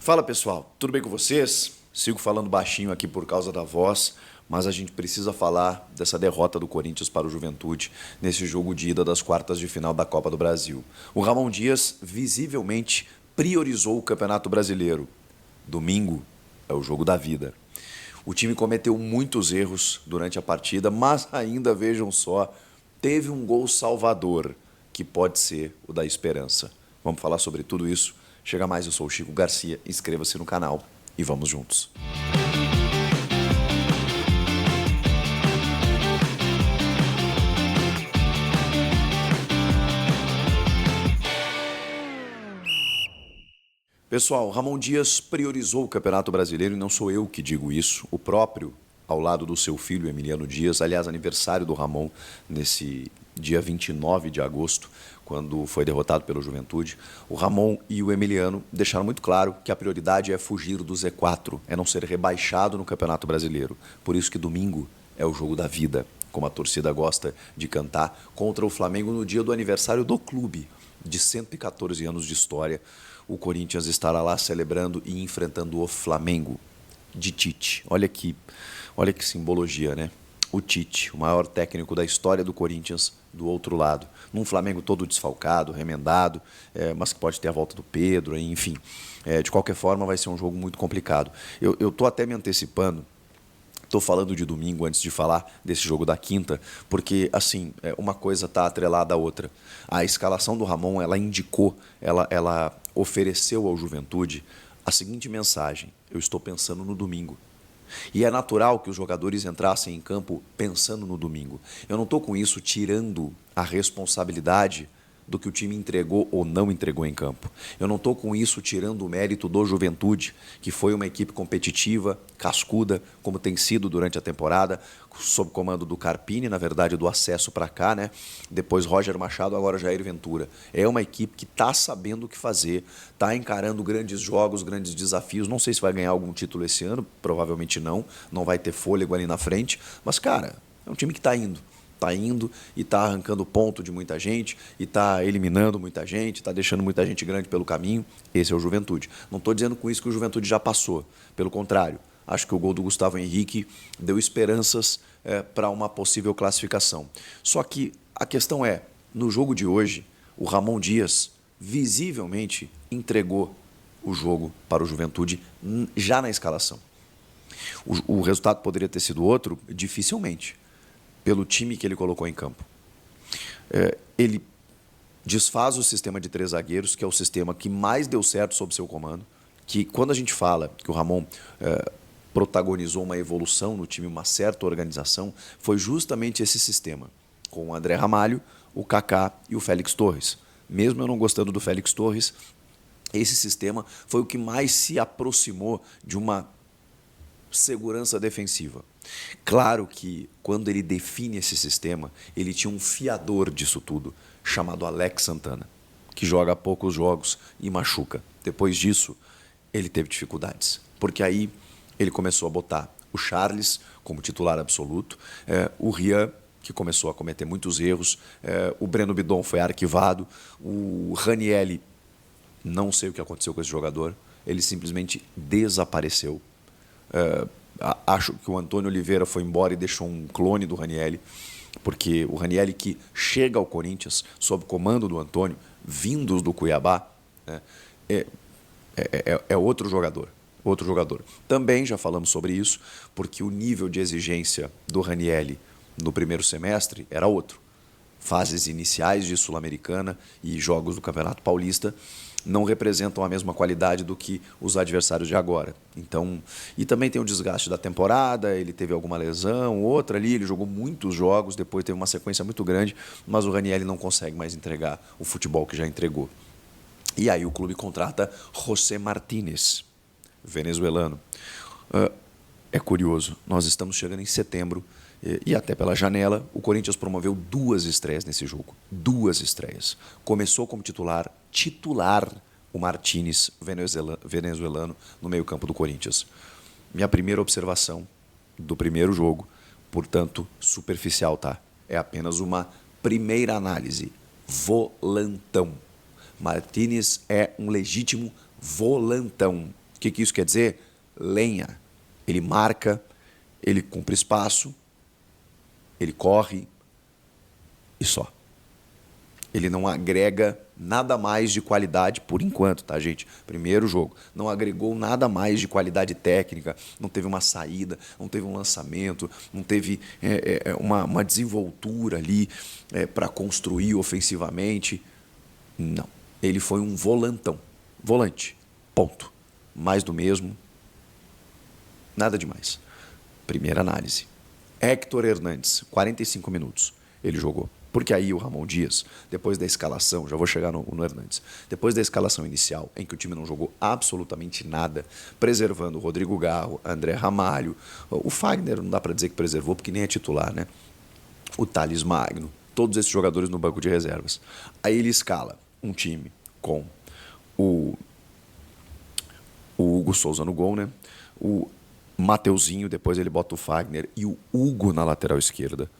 Fala pessoal, tudo bem com vocês? Sigo falando baixinho aqui por causa da voz, mas a gente precisa falar dessa derrota do Corinthians para o Juventude nesse jogo de ida das quartas de final da Copa do Brasil. O Ramon Dias visivelmente priorizou o Campeonato Brasileiro. Domingo é o jogo da vida. O time cometeu muitos erros durante a partida, mas ainda, vejam só, teve um gol salvador, que pode ser o da esperança. Vamos falar sobre tudo isso. Chega mais, eu sou o Chico Garcia, inscreva-se no canal e vamos juntos. Pessoal, Ramon Dias priorizou o Campeonato Brasileiro e não sou eu que digo isso. O próprio, ao lado do seu filho Emiliano Dias, aliás, aniversário do Ramon, nesse dia 29 de agosto, quando foi derrotado pelo Juventude, o Ramon e o Emiliano deixaram muito claro que a prioridade é fugir do Z4, é não ser rebaixado no Campeonato Brasileiro. Por isso que domingo é o jogo da vida, como a torcida gosta de cantar, contra o Flamengo no dia do aniversário do clube, de 114 anos de história. O Corinthians estará lá celebrando e enfrentando o Flamengo de Tite. Olha que simbologia, né? O Tite, o maior técnico da história do Corinthians, do outro lado. Num Flamengo todo desfalcado, remendado, mas que pode ter a volta do Pedro, enfim. De qualquer forma, vai ser um jogo muito complicado. Eu estou até me antecipando. Estou falando de domingo antes de falar desse jogo da quinta, porque, assim, uma coisa está atrelada à outra. A escalação do Ramon, ela indicou, ela ofereceu ao Juventude a seguinte mensagem: eu estou pensando no domingo. E é natural que os jogadores entrassem em campo pensando no domingo. Eu não estou com isso tirando a responsabilidade do que o time entregou ou não entregou em campo. Eu não estou com isso tirando o mérito do Juventude, que foi uma equipe competitiva, cascuda, como tem sido durante a temporada, sob comando do Carpini, na verdade, do acesso para cá, né? Depois Roger Machado, agora Jair Ventura. É uma equipe que está sabendo o que fazer, está encarando grandes jogos, grandes desafios. Não sei se vai ganhar algum título esse ano, provavelmente não vai ter fôlego ali na frente, mas, cara, é um time que está indo. Está indo e está arrancando ponto de muita gente, e está eliminando muita gente, está deixando muita gente grande pelo caminho. Esse é o Juventude. Não estou dizendo com isso que o Juventude já passou. Pelo contrário, acho que o gol do Gustavo Henrique deu esperanças para uma possível classificação. Só que a questão é, no jogo de hoje, o Ramon Dias visivelmente entregou o jogo para o Juventude já na escalação. O resultado poderia ter sido outro? Dificilmente, pelo time que ele colocou em campo. Ele desfaz o sistema de 3 zagueiros, que é o sistema que mais deu certo sob seu comando, que quando a gente fala que o Ramon protagonizou uma evolução no time, uma certa organização, foi justamente esse sistema, com o André Ramalho, o Kaká e o Félix Torres. Mesmo eu não gostando do Félix Torres, esse sistema foi o que mais se aproximou de uma segurança defensiva. Claro que, quando ele define esse sistema, ele tinha um fiador disso tudo, chamado Alex Santana, que joga poucos jogos e machuca. Depois disso, ele teve dificuldades, porque aí ele começou a botar o Charles como titular absoluto, o Rian, que começou a cometer muitos erros, o Breno Bidon foi arquivado, o Ranielli, não sei o que aconteceu com esse jogador, ele simplesmente desapareceu. Acho que o Antônio Oliveira foi embora e deixou um clone do Ranielli, porque o Ranielli, que chega ao Corinthians sob comando do Antônio, vindos do Cuiabá, né, é outro jogador. Outro jogador. Também já falamos sobre isso, porque o nível de exigência do Ranielli no primeiro semestre era outro. Fases iniciais de Sul-Americana e jogos do Campeonato Paulista não representam a mesma qualidade do que os adversários de agora. Então, e também tem o desgaste da temporada, ele teve alguma lesão, outra ali, ele jogou muitos jogos, depois teve uma sequência muito grande, mas o Ranielli não consegue mais entregar o futebol que já entregou. E aí o clube contrata José Martínez, venezuelano. É curioso, nós estamos chegando em setembro e até pela janela, o Corinthians promoveu 2 estreias nesse jogo. 2 estreias. Começou como titular o Martínez, venezuelano, no meio-campo do Corinthians. Minha primeira observação do primeiro jogo, portanto, superficial, tá? É apenas uma primeira análise. Volantão. Martínez é um legítimo volantão. que isso quer dizer? Lenha. Ele marca, ele cumpre espaço, ele corre e só. Ele não agrega nada mais de qualidade por enquanto, tá, gente? Primeiro jogo. Não agregou nada mais de qualidade técnica, não teve uma saída, não teve um lançamento, não teve uma desenvoltura ali para construir ofensivamente. Não. Ele foi um volantão. Volante. Ponto. Mais do mesmo. Nada demais. Primeira análise. Héctor Hernandes, 45 minutos ele jogou. Porque aí o Ramon Dias, depois da escalação, já vou chegar no Hernandes, depois da escalação inicial, em que o time não jogou absolutamente nada, preservando o Rodrigo Garro, André Ramalho, o Fagner não dá para dizer que preservou, porque nem é titular, né? O Thales Magno, todos esses jogadores no banco de reservas. Aí ele escala um time com o Hugo Souza no gol, né? O Mateuzinho, depois ele bota o Fagner e o Hugo na lateral esquerda.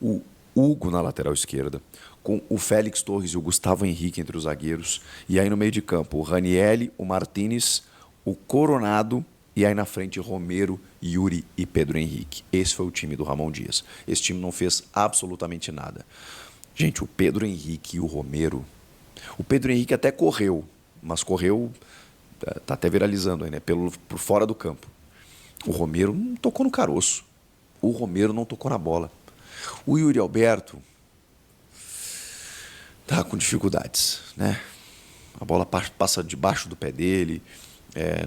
O Hugo na lateral esquerda, com o Félix Torres e o Gustavo Henrique entre os zagueiros. E aí no meio de campo, o Ranieri, o Martínez, o Coronado e aí na frente Romero, Yuri e Pedro Henrique. Esse foi o time do Ramon Dias. Esse time não fez absolutamente nada. Gente, o Pedro Henrique e o Romero... O Pedro Henrique até correu, mas correu... Tá até viralizando aí, né? Por fora do campo. O Romero não tocou no caroço. O Romero não tocou na bola. O Yuri Alberto tá com dificuldades, né? A bola passa debaixo do pé dele.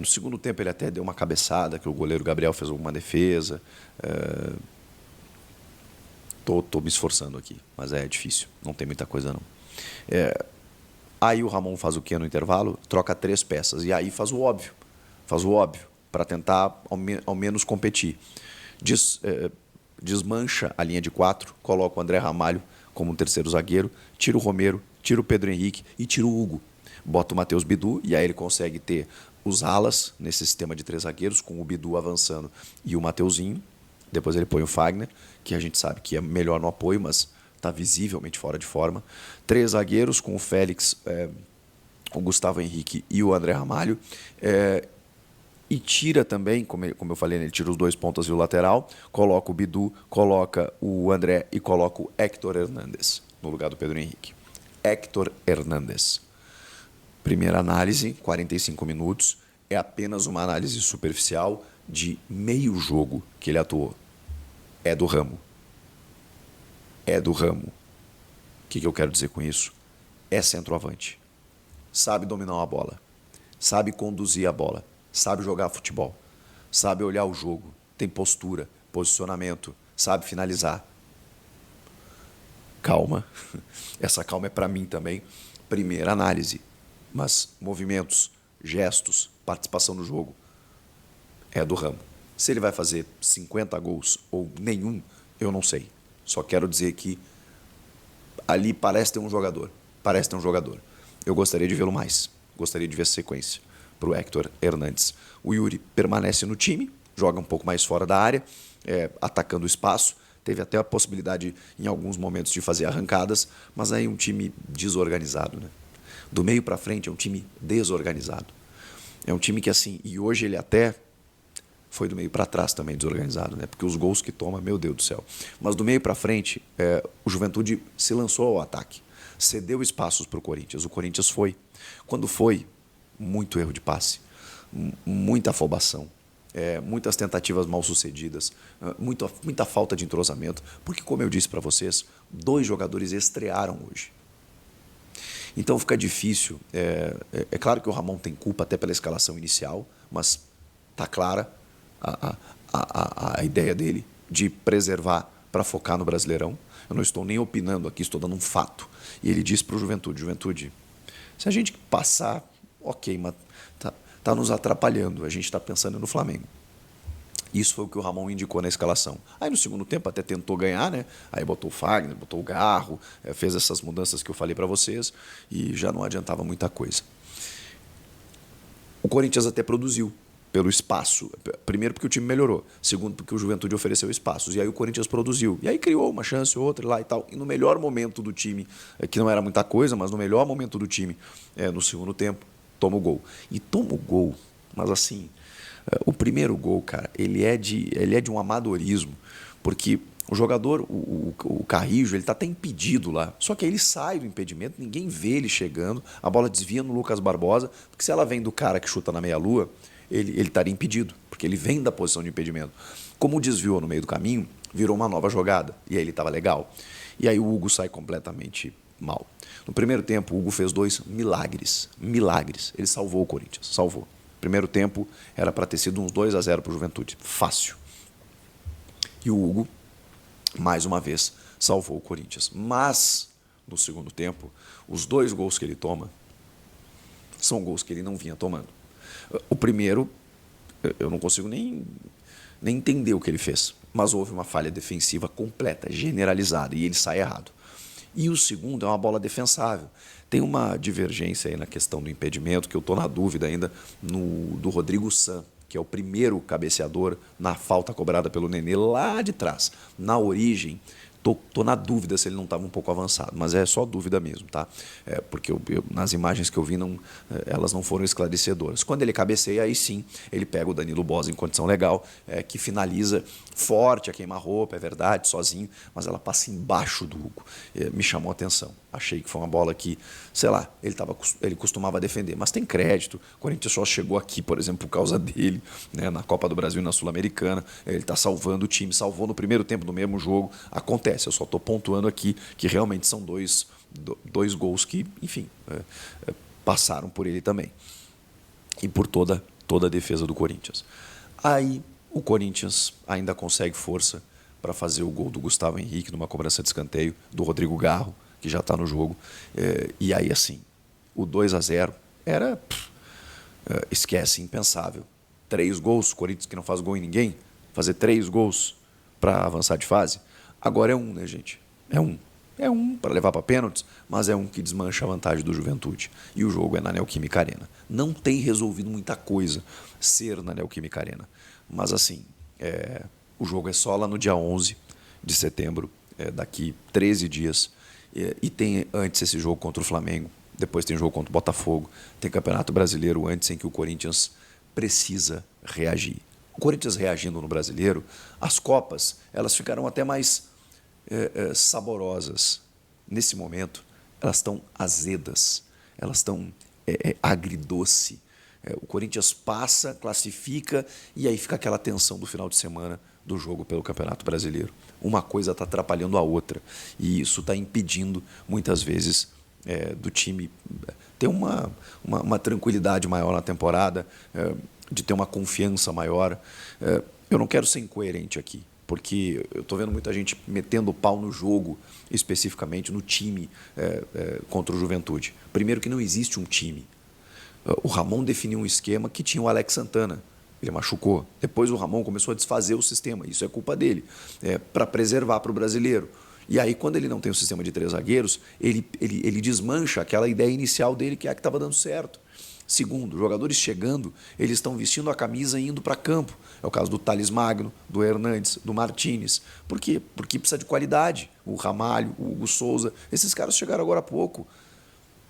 No segundo tempo ele até deu uma cabeçada, que o goleiro Gabriel fez alguma defesa. Tô me esforçando aqui, mas é difícil. Não tem muita coisa, não. Aí o Ramon faz o quê no intervalo? Troca 3 peças. E aí faz o óbvio. Para tentar ao menos competir. Desmancha a linha de 4, coloca o André Ramalho como um terceiro zagueiro, tira o Romero, tira o Pedro Henrique e tira o Hugo. Bota o Matheus Bidu e aí ele consegue ter os alas nesse sistema de 3 zagueiros, com o Bidu avançando e o Mateuzinho. Depois ele põe o Fagner, que a gente sabe que é melhor no apoio, mas está visivelmente fora de forma. 3 zagueiros com o Félix, o Gustavo Henrique e o André Ramalho. E tira também, como eu falei, ele tira os 2 pontas e o lateral, coloca o Bidu, coloca o André e coloca o Héctor Hernandes no lugar do Pedro Henrique. Héctor Hernandes. Primeira análise, 45 minutos, é apenas uma análise superficial de meio jogo que ele atuou. É do ramo. O que eu quero dizer com isso? É centroavante. Sabe dominar a bola. Sabe conduzir a bola. Sabe jogar futebol, sabe olhar o jogo, tem postura, posicionamento, sabe finalizar. Calma, essa calma é para mim também. Primeira análise, mas movimentos, gestos, participação no jogo, é do ramo. Se ele vai fazer 50 gols ou nenhum, eu não sei. Só quero dizer que ali parece ter um jogador. Eu gostaria de vê-lo mais, gostaria de ver a sequência para o Héctor Hernandes. O Yuri permanece no time, joga um pouco mais fora da área, atacando o espaço. Teve até a possibilidade, em alguns momentos, de fazer arrancadas, mas aí um time desorganizado, né? Do meio para frente é um time desorganizado. É um time que, assim, e hoje ele até foi do meio para trás também desorganizado, né? Porque os gols que toma, meu Deus do céu. Mas do meio para frente, o Juventude se lançou ao ataque, cedeu espaços para o Corinthians. O Corinthians foi. Quando foi, muito erro de passe, muita afobação, muitas tentativas mal sucedidas, muita falta de entrosamento, porque, como eu disse para vocês, 2 jogadores estrearam hoje. Então fica difícil. É claro que o Ramon tem culpa até pela escalação inicial, mas está clara a ideia dele de preservar para focar no Brasileirão. Eu não estou nem opinando aqui, estou dando um fato. E ele disse para o Juventude, se a gente passar, ok, mas tá nos atrapalhando, a gente está pensando no Flamengo. Isso foi o que o Ramon indicou na escalação. Aí no segundo tempo até tentou ganhar, né? Aí botou o Fagner, botou o Garro, fez essas mudanças que eu falei para vocês e já não adiantava muita coisa. O Corinthians até produziu pelo espaço. Primeiro porque o time melhorou, segundo porque o Juventude ofereceu espaços. E aí o Corinthians produziu. E aí criou uma chance, outra lá e tal. E no melhor momento do time, que não era muita coisa, mas no melhor momento do time, no segundo tempo, toma o gol. E toma o gol mas assim, o primeiro gol, cara, ele é de um amadorismo, porque o jogador, o Carrijo, ele tá até impedido lá. Só que aí ele sai do impedimento, ninguém vê ele chegando, a bola desvia no Lucas Barbosa, porque se ela vem do cara que chuta na meia-lua, ele estaria impedido, porque ele vem da posição de impedimento. Como desviou no meio do caminho, virou uma nova jogada, e aí ele estava legal. E aí o Hugo sai completamente mal. No primeiro tempo, o Hugo fez 2 milagres. Milagres. Ele salvou o Corinthians, salvou. Primeiro tempo era para ter sido uns 2-0 para o Juventude. Fácil. E o Hugo, mais uma vez, salvou o Corinthians. Mas, no segundo tempo, os 2 gols que ele toma são gols que ele não vinha tomando. O primeiro, eu não consigo nem entender o que ele fez. Mas houve uma falha defensiva completa, generalizada, e ele sai errado. E o segundo é uma bola defensável. Tem uma divergência aí na questão do impedimento, que eu estou na dúvida ainda, do Rodrigo San, que é o primeiro cabeceador na falta cobrada pelo Nenê lá de trás. Na origem, tô na dúvida se ele não estava um pouco avançado, mas é só dúvida mesmo, tá? Porque nas imagens que eu vi, elas não foram esclarecedoras. Quando ele cabeceia, aí sim, ele pega o Danilo Bosa em condição legal, que finaliza forte a queima-roupa, é verdade, sozinho, mas ela passa embaixo do Hugo. Me chamou a atenção. Achei que foi uma bola que, sei lá, ele costumava defender, mas tem crédito. O Corinthians só chegou aqui, por exemplo, por causa dele, né, na Copa do Brasil e na Sul-Americana. Ele está salvando o time, salvou no primeiro tempo do mesmo jogo. Acontece, eu só estou pontuando aqui que realmente são dois gols que, enfim, passaram por ele também. E por toda a defesa do Corinthians. Aí o Corinthians ainda consegue força para fazer o gol do Gustavo Henrique numa cobrança de escanteio, do Rodrigo Garro, que já está no jogo. E aí, assim, o 2-0 era, esquece, impensável. 3 gols, Corinthians que não faz gol em ninguém, fazer 3 gols para avançar de fase. Agora é 1, né, gente? É 1. É 1 para levar para pênaltis, mas é 1 que desmancha a vantagem do Juventude. E o jogo é na Neoquímica Arena. Não tem resolvido muita coisa ser na Neoquímica Arena. Mas, assim, o jogo é só lá no dia 11 de setembro, daqui 13 dias. E tem antes esse jogo contra o Flamengo, depois tem jogo contra o Botafogo, tem Campeonato Brasileiro antes em que o Corinthians precisa reagir. O Corinthians reagindo no Brasileiro, as Copas, elas ficaram até mais saborosas. Nesse momento, elas estão azedas, elas estão agridoce. O Corinthians passa, classifica e aí fica aquela tensão do final de semana do jogo pelo Campeonato Brasileiro. Uma coisa está atrapalhando a outra e isso está impedindo, muitas vezes, do time ter uma tranquilidade maior na temporada, de ter uma confiança maior. Eu não quero ser incoerente aqui, porque eu estou vendo muita gente metendo o pau no jogo, especificamente no time contra o Juventude. Primeiro que não existe um time. O Ramon definiu um esquema que tinha o Alex Santana. Ele machucou. Depois o Ramon começou a desfazer o sistema. Isso é culpa dele. Para preservar para o brasileiro. E aí, quando ele não tem o sistema de 3 zagueiros, ele desmancha aquela ideia inicial dele, que é a que estava dando certo. Segundo, jogadores chegando, eles estão vestindo a camisa e indo para campo. É o caso do Thales Magno, do Hernandes, do Martínez. Por quê? Porque precisa de qualidade. O Ramalho, o Hugo Souza, esses caras chegaram agora há pouco.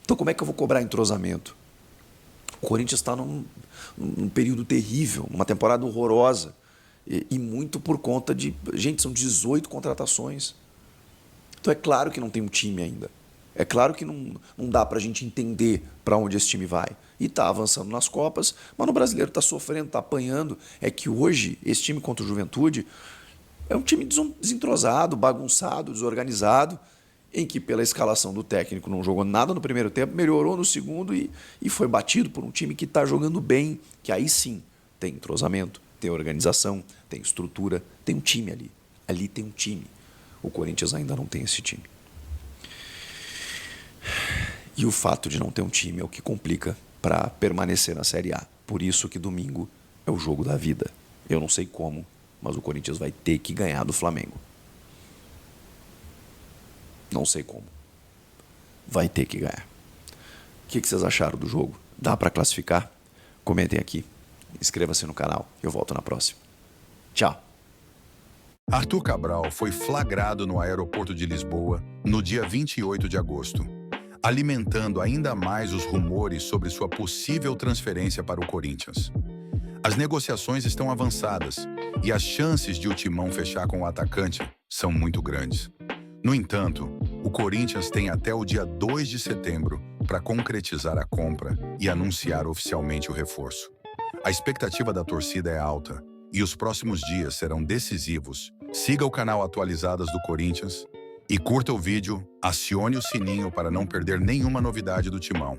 Então, como é que eu vou cobrar entrosamento? O Corinthians está num período terrível, numa temporada horrorosa. E muito por conta de... Gente, são 18 contratações. Então é claro que não tem um time ainda. É claro que não dá para a gente entender para onde esse time vai. E está avançando nas Copas, mas no Brasileiro está sofrendo, está apanhando. É que hoje, esse time contra o Juventude é um time desentrosado, bagunçado, desorganizado, em que pela escalação do técnico não jogou nada no primeiro tempo, melhorou no segundo e foi batido por um time que está jogando bem, que aí sim tem entrosamento, tem organização, tem estrutura, tem um time ali. Ali tem um time. O Corinthians ainda não tem esse time. E o fato de não ter um time é o que complica para permanecer na Série A. Por isso que domingo é o jogo da vida. Eu não sei como, mas o Corinthians vai ter que ganhar do Flamengo. Não sei como. Vai ter que ganhar. O que vocês acharam do jogo? Dá para classificar? Comentem aqui. Inscreva-se no canal. Eu volto na próxima. Tchau. Arthur Cabral foi flagrado no aeroporto de Lisboa no dia 28 de agosto, alimentando ainda mais os rumores sobre sua possível transferência para o Corinthians. As negociações estão avançadas e as chances de o Timão fechar com o atacante são muito grandes. No entanto, o Corinthians tem até o dia 2 de setembro para concretizar a compra e anunciar oficialmente o reforço. A expectativa da torcida é alta e os próximos dias serão decisivos. Siga o canal Atualizadas do Corinthians e curta o vídeo, acione o sininho para não perder nenhuma novidade do Timão.